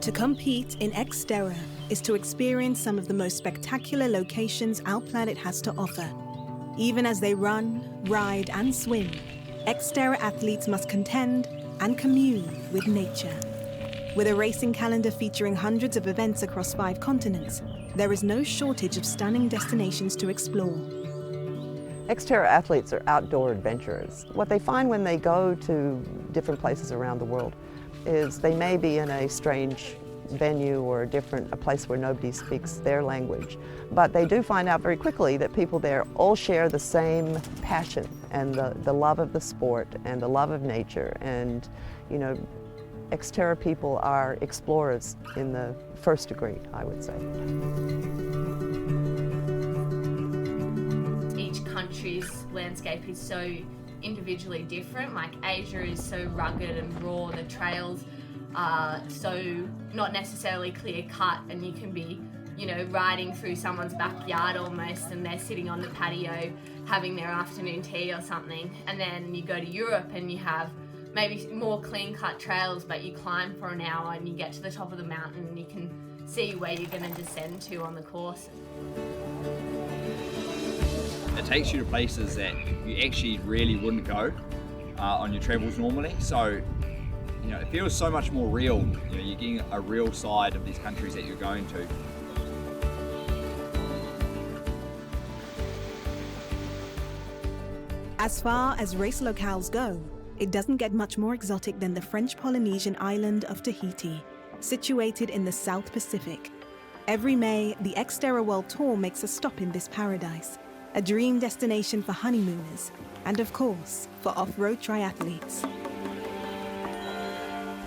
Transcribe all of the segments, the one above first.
To compete in XTERRA is to experience some of the most spectacular locations our planet has to offer. Even as they run, ride, and swim, XTERRA athletes must contend and commune with nature. With a racing calendar featuring hundreds of events across 5 continents, there is no shortage of stunning destinations to explore. XTERRA athletes are outdoor adventurers. What they find when they go to different places around the world is they may be in a strange venue or a place where nobody speaks their language, but they do find out very quickly that people there all share the same passion and the love of the sport and the love of nature. And, you know, XTERRA people are explorers in the first degree, I would say. Each country's landscape is so individually different. Like Asia is so rugged and raw, the trails are so not necessarily clear cut, and you can be, you know, riding through someone's backyard almost, and they're sitting on the patio having their afternoon tea or something. And then you go to Europe and you have maybe more clean-cut trails, but you climb for an hour and you get to the top of the mountain and you can see where you're going to descend to on the course. It takes you to places that you actually really wouldn't go on your travels normally. So, you know, it feels so much more real. You know, you're getting a real side of these countries that you're going to. As far as race locales go, it doesn't get much more exotic than the French Polynesian island of Tahiti, situated in the South Pacific. Every May, the XTERRA World Tour makes a stop in this paradise, a dream destination for honeymooners, and of course, for off-road triathletes.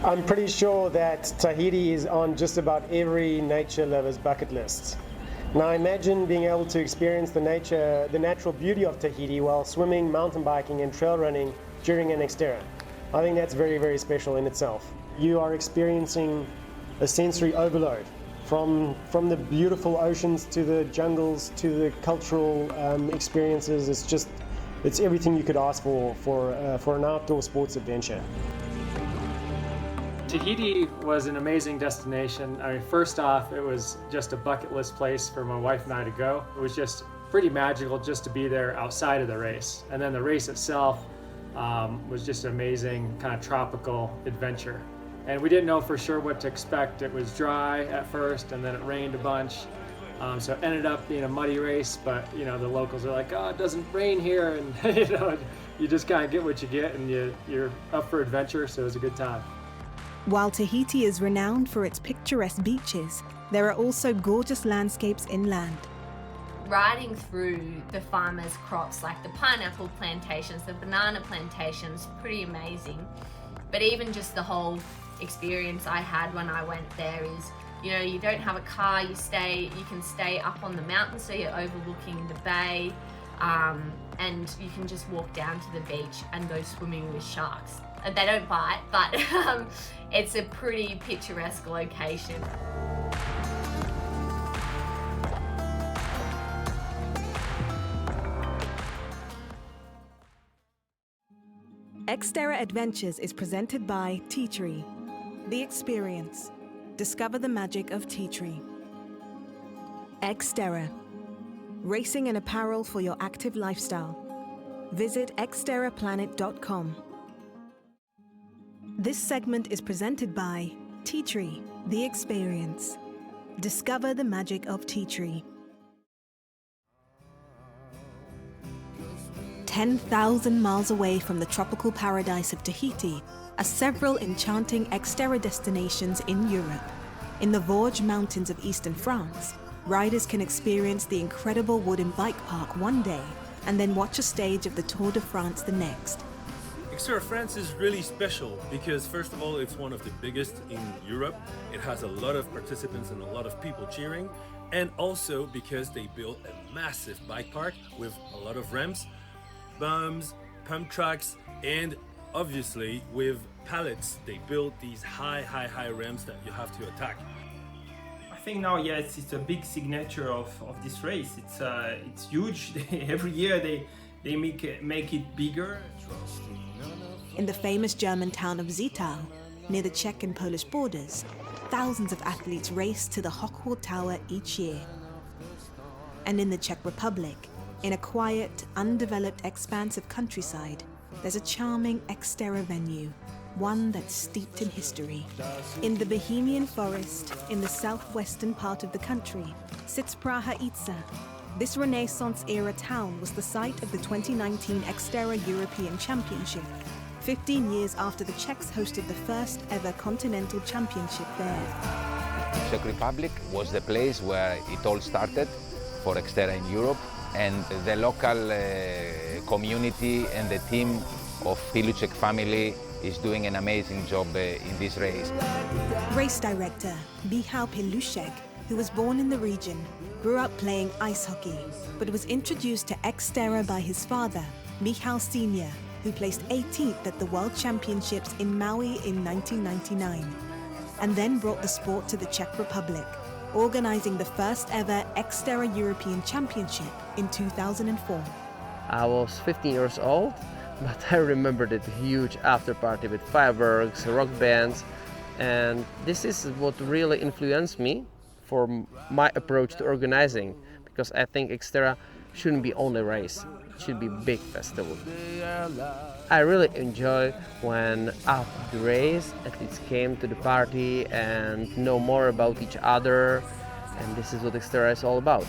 I'm pretty sure that Tahiti is on just about every nature lover's bucket list. Now imagine being able to experience the natural beauty of Tahiti while swimming, mountain biking, and trail running during an XTERRA. I think that's very, very special in itself. You are experiencing a sensory overload from the beautiful oceans to the jungles to the cultural experiences. It's everything you could ask for an outdoor sports adventure. Tahiti was an amazing destination. I mean, first off, it was just a bucket list place for my wife and I to go. It was just pretty magical just to be there outside of the race. And then the race itself was just an amazing kind of tropical adventure. And we didn't know for sure what to expect. It was dry at first, and then it rained a bunch. So it ended up being a muddy race, but you know, the locals are like, oh, it doesn't rain here, and you know, you just kind of get what you get, and you're up for adventure, so it was a good time. While Tahiti is renowned for its picturesque beaches, there are also gorgeous landscapes inland. Riding through the farmers' crops, like the pineapple plantations, the banana plantations, pretty amazing. But even just the whole experience I had when I went there is, you know, you don't have a car, you can stay up on the mountain, so you're overlooking the bay, and you can just walk down to the beach and go swimming with sharks. They don't bite, but it's a pretty picturesque location. XTERRA Adventures is presented by Tea Tree. The Experience. Discover the magic of Tea Tree. XTERRA. Racing and apparel for your active lifestyle. Visit xterraplanet.com. This segment is presented by Tea Tree. The Experience. Discover the magic of Tea Tree. 10,000 miles away from the tropical paradise of Tahiti are several enchanting XTERRA destinations in Europe. In the Vosges Mountains of eastern France, riders can experience the incredible wooden bike park one day and then watch a stage of the Tour de France the next. XTERRA France is really special because, first of all, it's one of the biggest in Europe. It has a lot of participants and a lot of people cheering, and also because they built a massive bike park with a lot of ramps, bumps, pump tracks, and obviously with pallets. They built these high ramps that you have to attack. I think now, yes, it's a big signature of this race. It's huge. Every year they make it bigger. In the famous German town of Zittau, near the Czech and Polish borders, thousands of athletes race to the Hochwald Tower each year. And in the Czech Republic, in a quiet, undeveloped expanse of countryside, there's a charming XTERRA venue, one that's steeped in history. In the Bohemian forest, in the southwestern part of the country, sits Praha Itza. This Renaissance-era town was the site of the 2019 XTERRA European Championship, 15 years after the Czechs hosted the first ever continental championship there. Czech Republic was the place where it all started for XTERRA in Europe, and the local community and the team of Pilousek family is doing an amazing job in this race. Race director Michal Pilousek, who was born in the region, grew up playing ice hockey, but was introduced to XTERRA by his father, Michal Sr., who placed 18th at the World Championships in Maui in 1999, and then brought the sport to the Czech Republic, organizing the first ever XTERRA European Championship in 2004. I was 15 years old, but I remember the huge after party with fireworks, rock bands, and this is what really influenced me for my approach to organizing, because I think XTERRA shouldn't be only a race, it should be a big festival. I really enjoy when after the race athletes came to the party and know more about each other, and this is what XTERRA is all about.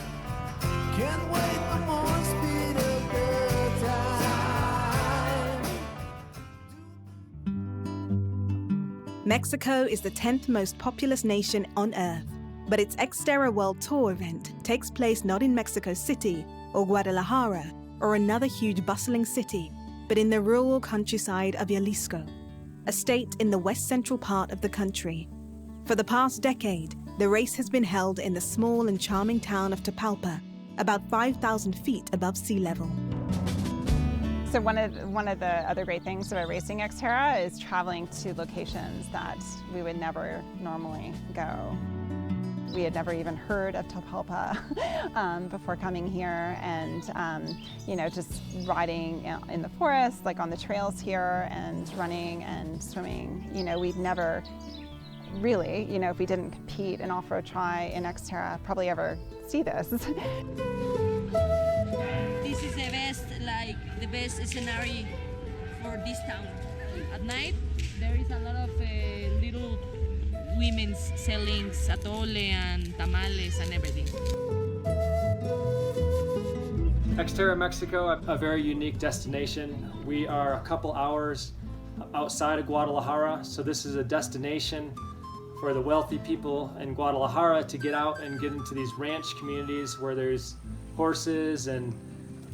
Mexico is the 10th most populous nation on Earth, but its XTERRA World Tour event takes place not in Mexico City or Guadalajara or another huge bustling city, but in the rural countryside of Jalisco, a state in the west-central part of the country. For the past decade, the race has been held in the small and charming town of Tapalpa, about 5,000 feet above sea level. So one of the other great things about racing XTERRA is traveling to locations that we would never normally go. We had never even heard of Tapalpa before coming here, and just riding in the forest, like on the trails here, and running and swimming. We'd never really, if we didn't compete in off-road tri in XTERRA, probably ever see this. This is the best scenario for this town. At night, there is a lot of little women selling atole and tamales and everything. XTERRA Mexico, a very unique destination. We are a couple hours outside of Guadalajara, so this is a destination for the wealthy people in Guadalajara to get out and get into these ranch communities where there's horses and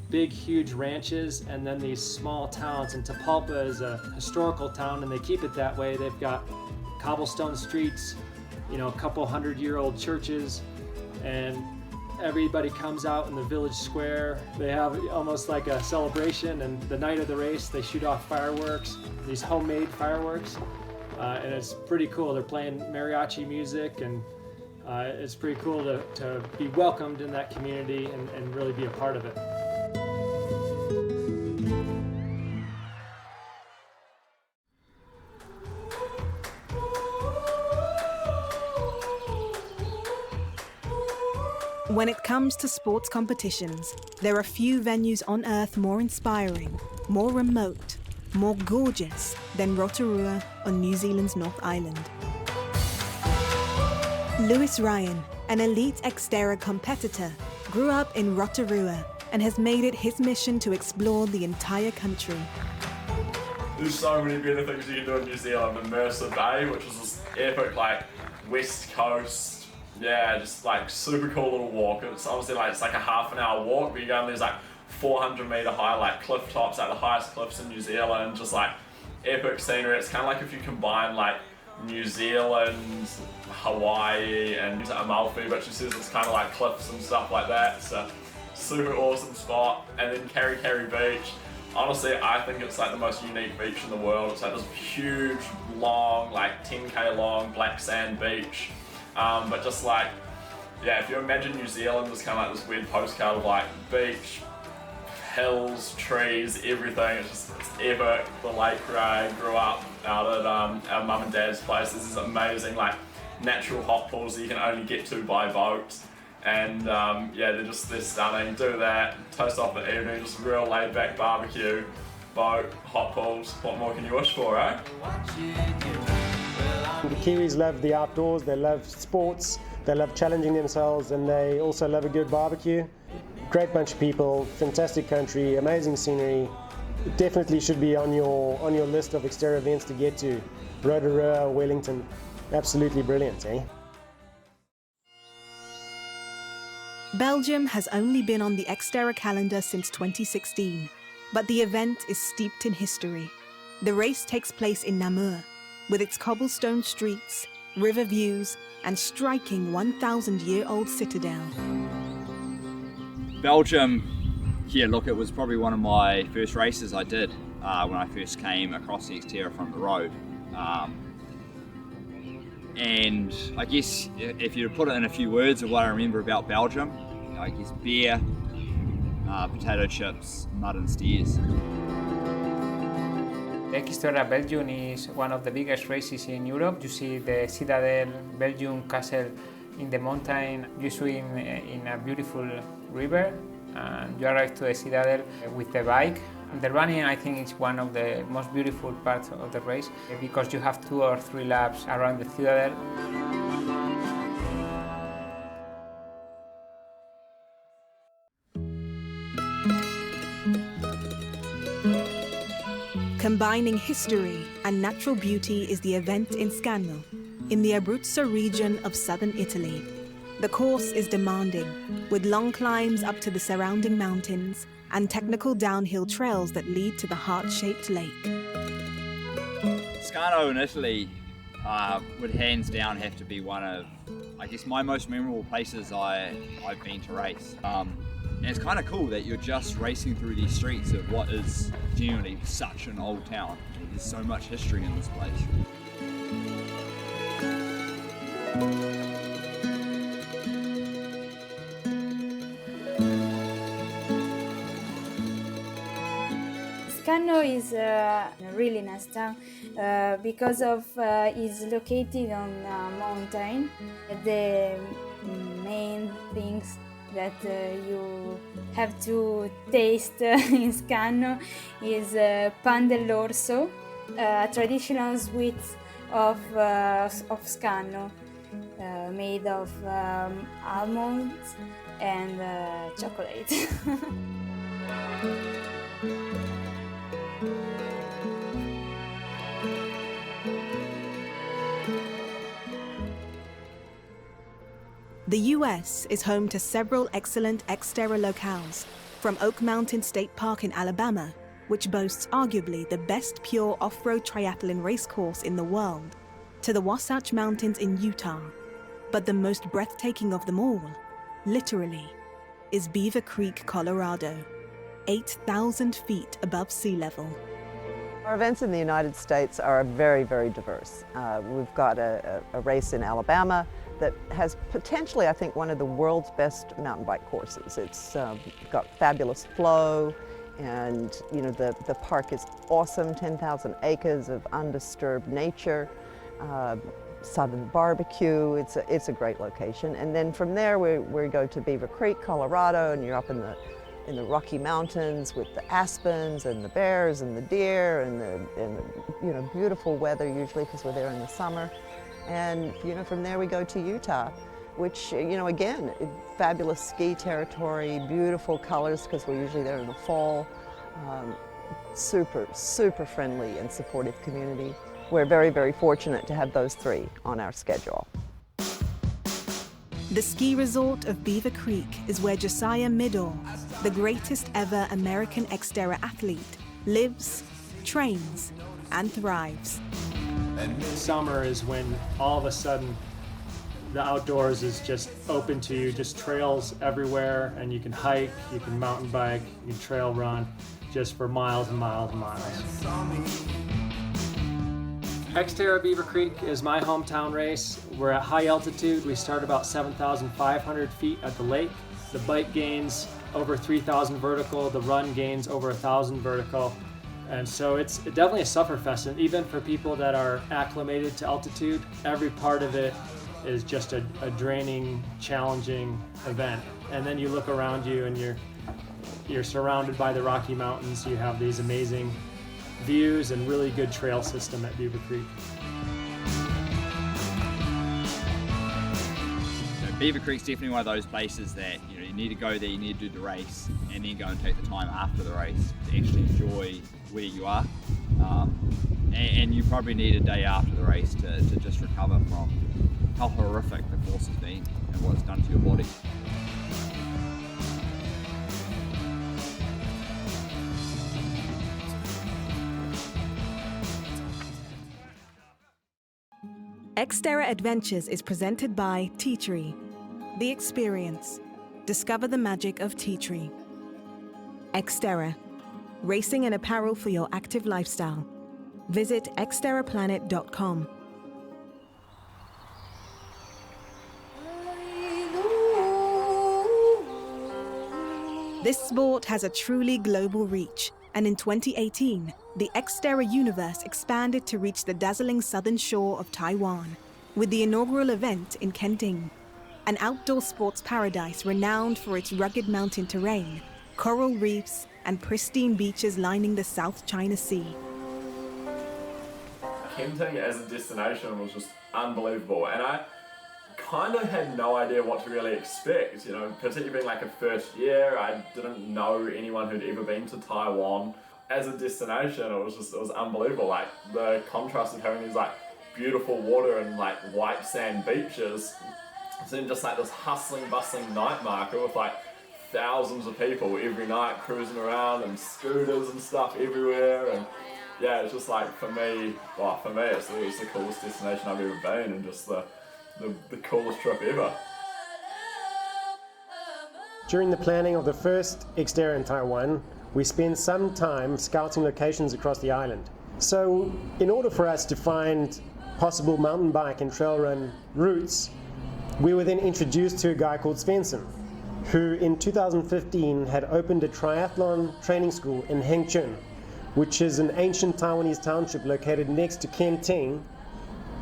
big, huge ranches, and then these small towns. And Tapalpa is a historical town, and they keep it that way. They've got cobblestone streets, a couple 100-year-old churches, and everybody comes out in the village square. They have almost like a celebration, and the night of the race, they shoot off fireworks, these homemade fireworks, and it's pretty cool. They're playing mariachi music, and it's pretty cool to be welcomed in that community and really be a part of it. When it comes to sports competitions, there are few venues on Earth more inspiring, more remote, more gorgeous than Rotorua on New Zealand's North Island. Lewis Ryan, an elite XTERRA competitor, grew up in Rotorua and has made it his mission to explore the entire country. There's so many better things you can do in New Zealand than Mercer Bay, which is this epic, west coast, just super cool little walk. It's obviously it's like a half an hour walk, but you go on these 400 meter high cliff tops, the highest cliffs in New Zealand, just epic scenery. It's kind of like if you combine New Zealand, Hawaii, and Amalfi, but she says it's kind of like cliffs and stuff like that. It's a super awesome spot. And then Kari Kari Beach. Honestly, I think it's the most unique beach in the world. It's this huge, long, 10k long black sand beach. But just if you imagine New Zealand as kind of this weird postcard of beach, hills, trees, everything. It's epic. The lake where I grew up out at our mum and dad's place. This is amazing, like natural hot pools that you can only get to by boat. And yeah, they're stunning. Do that, toast off the evening, just real laid back barbecue, boat, hot pools. What more can you wish for, eh? The Kiwis love the outdoors, they love sports, they love challenging themselves, and they also love a good barbecue. Great bunch of people, fantastic country, amazing scenery. It definitely should be on your list of XTERRA events to get to. Rotorua, Wellington, absolutely brilliant, eh? Belgium has only been on the XTERRA calendar since 2016, but the event is steeped in history. The race takes place in Namur, with its cobblestone streets, river views, and striking 1,000-year-old citadel. Belgium, yeah, look, it was probably one of my first races I did when I first came across the XTERRA from the road. And I guess if you put it in a few words of what I remember about Belgium, I guess beer, potato chips, mud and stairs. XTERRA Belgium is one of the biggest races in Europe. You see the Citadel, Belgium Castle in the mountain. You swim in a beautiful river and you arrive to the Citadel with the bike. The running, I think, is one of the most beautiful parts of the race because you have 2 or 3 laps around the Citadel. Combining history and natural beauty is the event in Scano, in the Abruzzo region of southern Italy. The course is demanding, with long climbs up to the surrounding mountains and technical downhill trails that lead to the heart-shaped lake. Scano in Italy would hands down have to be one of, I guess, my most memorable places I've been to race. And it's kind of cool that you're just racing through these streets of what is genuinely such an old town. There's so much history in this place. Scano is a really nice town because of it's located on a mountain. The main things that you have to taste in Scano is pan dell'orso, a traditional sweet of Scano, made of almonds and chocolate. The US is home to several excellent XTERRA locales, from Oak Mountain State Park in Alabama, which boasts arguably the best pure off-road triathlon racecourse in the world, to the Wasatch Mountains in Utah. But the most breathtaking of them all, literally, is Beaver Creek, Colorado, 8,000 feet above sea level. Our events in the United States are very, very diverse. We've got a race in Alabama that has potentially, I think, one of the world's best mountain bike courses. It's got fabulous flow, and you know the park is awesome, 10,000 acres of undisturbed nature, southern barbecue. It's a great location. And then from there we go to Beaver Creek, Colorado, and you're up in the Rocky Mountains with the aspens and the bears and the deer and the you know, beautiful weather usually because we're there in the summer. And you know, from there we go to Utah, which, you know, again, fabulous ski territory, beautiful colors because we're usually there in the fall. Super, super friendly and supportive community. We're very, very fortunate to have those three on our schedule. The ski resort of Beaver Creek is where Josiah Middle, the greatest ever American XTERRA athlete, lives, trains, and thrives. Summer is when all of a sudden the outdoors is just open to you, just trails everywhere, and you can hike, you can mountain bike, you can trail run, just for miles and miles and miles. XTERRA Beaver Creek is my hometown race. We're at high altitude. We start about 7,500 feet at the lake. The bike gains over 3,000 vertical, the run gains over 1,000 vertical. And so it's definitely a sufferfest, and even for people that are acclimated to altitude, every part of it is just a draining, challenging event. And then you look around you and you're surrounded by the Rocky Mountains. You have these amazing views and really good trail system at Beaver Creek. Beaver Creek's definitely one of those places that you need to go there, you need to do the race, and then go and take the time after the race to actually enjoy where you are. And you probably need a day after the race to just recover from how horrific the course has been and what it's done to your body. XTERRA Adventures is presented by Tea Tree. The Experience. Discover the magic of Tea Tree. XTERRA. Racing and apparel for your active lifestyle. Visit xterraplanet.com. This sport has a truly global reach, and in 2018, the XTERRA universe expanded to reach the dazzling southern shore of Taiwan, with the inaugural event in Kenting, an outdoor sports paradise renowned for its rugged mountain terrain, coral reefs, and pristine beaches lining the South China Sea. Kenting as a destination was just unbelievable, and I kind of had no idea what to really expect, particularly being like a first year. I didn't know anyone who'd ever been to Taiwan. As a destination, it was unbelievable. Like the contrast of having these like beautiful water and like white sand beaches, and then just like this hustling, bustling night market with like thousands of people every night cruising around and scooters and stuff everywhere. And yeah, it's just like for me, it's the coolest destination I've ever been, and just the coolest trip ever. During the planning of the first XTERRA in Taiwan, we spent some time scouting locations across the island. So in order for us to find possible mountain bike and trail run routes, we were then introduced to a guy called Svensson, who in 2015 had opened a triathlon training school in Hengchun, which is an ancient Taiwanese township located next to Kenting,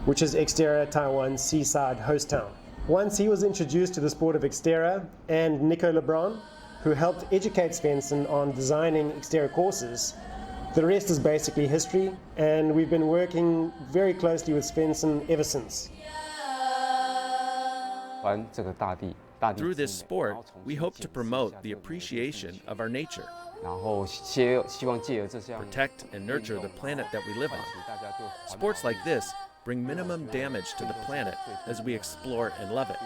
which is XTERRA Taiwan's seaside host town. Once he was introduced to the sport of XTERRA, and Nico Lebron, who helped educate Svensson on designing XTERRA courses, the rest is basically history, and we've been working very closely with Svensson ever since. Through this sport, we hope to promote the appreciation of our nature, protect and nurture the planet that we live on. Sports like this bring minimum damage to the planet as we explore and love it.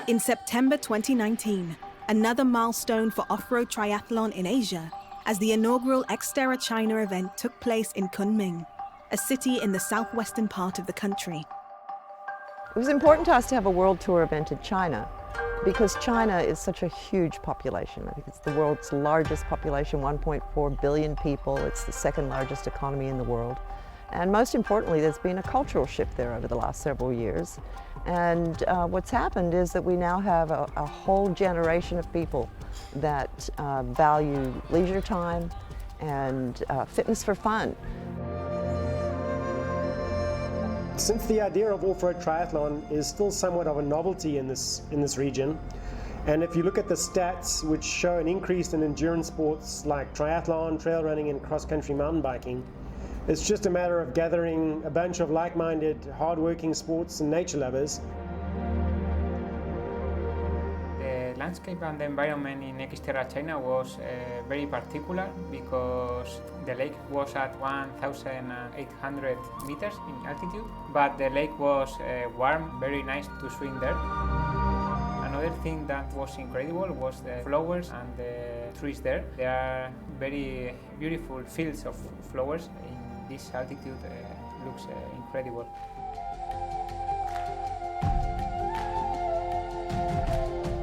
In September 2019, another milestone for off-road triathlon in Asia, as the inaugural XTERRA China event took place in Kunming, a city in the southwestern part of the country. It was important to us to have a world tour event in China because China is such a huge population. I think it's the world's largest population, 1.4 billion people. It's the second largest economy in the world. And most importantly, there's been a cultural shift there over the last several years. And what's happened is that we now have a whole generation of people that value leisure time and fitness for fun. Since the idea of off-road triathlon is still somewhat of a novelty in this region, and if you look at the stats which show an increase in endurance sports like triathlon, trail running and cross-country mountain biking, it's just a matter of gathering a bunch of like-minded, hard-working sports and nature lovers. The landscape and the environment in XTERRA China was very particular because the lake was at 1,800 meters in altitude, but the lake was warm, very nice to swim there. Another thing that was incredible was the flowers and the trees there. There are very beautiful fields of flowers. In this altitude looks incredible.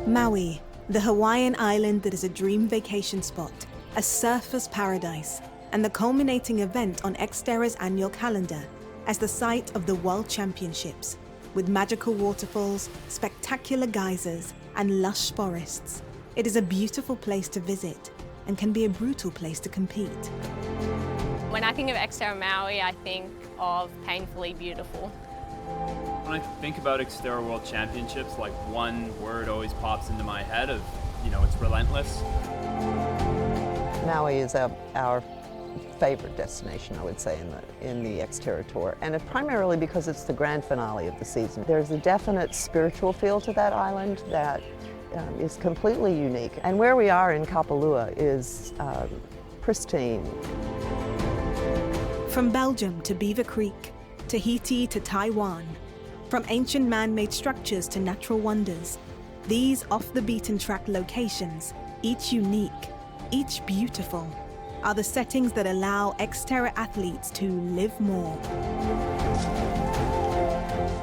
Maui, the Hawaiian island that is a dream vacation spot, a surfer's paradise, and the culminating event on XTERRA's annual calendar as the site of the World Championships, with magical waterfalls, spectacular geysers, and lush forests. It is a beautiful place to visit and can be a brutal place to compete. When I think of XTERRA Maui, I think of painfully beautiful. When I think about XTERRA World Championships, like one word always pops into my head of, it's relentless. Maui is our favorite destination, I would say, in the XTERRA Tour, and it's primarily because it's the grand finale of the season. There's a definite spiritual feel to that island that is completely unique. And where we are in Kapalua is pristine. From Belgium to Beaver Creek, Tahiti to Taiwan, from ancient man-made structures to natural wonders, these off-the-beaten-track locations, each unique, each beautiful, are the settings that allow XTERRA athletes to live more.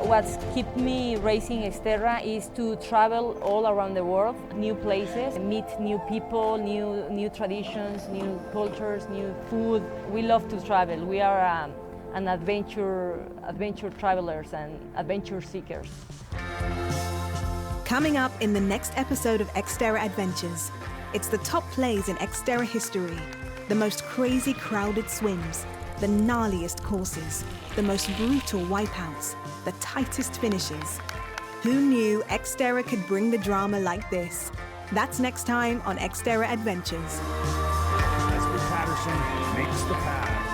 What's kept me racing XTERRA is to travel all around the world, new places, meet new people, new traditions, new cultures, new food. We love to travel. We are an adventure travelers and adventure seekers. Coming up in the next episode of XTERRA Adventures, it's the top plays in XTERRA history, the most crazy crowded swims, the gnarliest courses, the most brutal wipeouts, the tightest finishes. Who knew XTERRA could bring the drama like this? That's next time on XTERRA Adventures. Leslie Patterson makes the pass.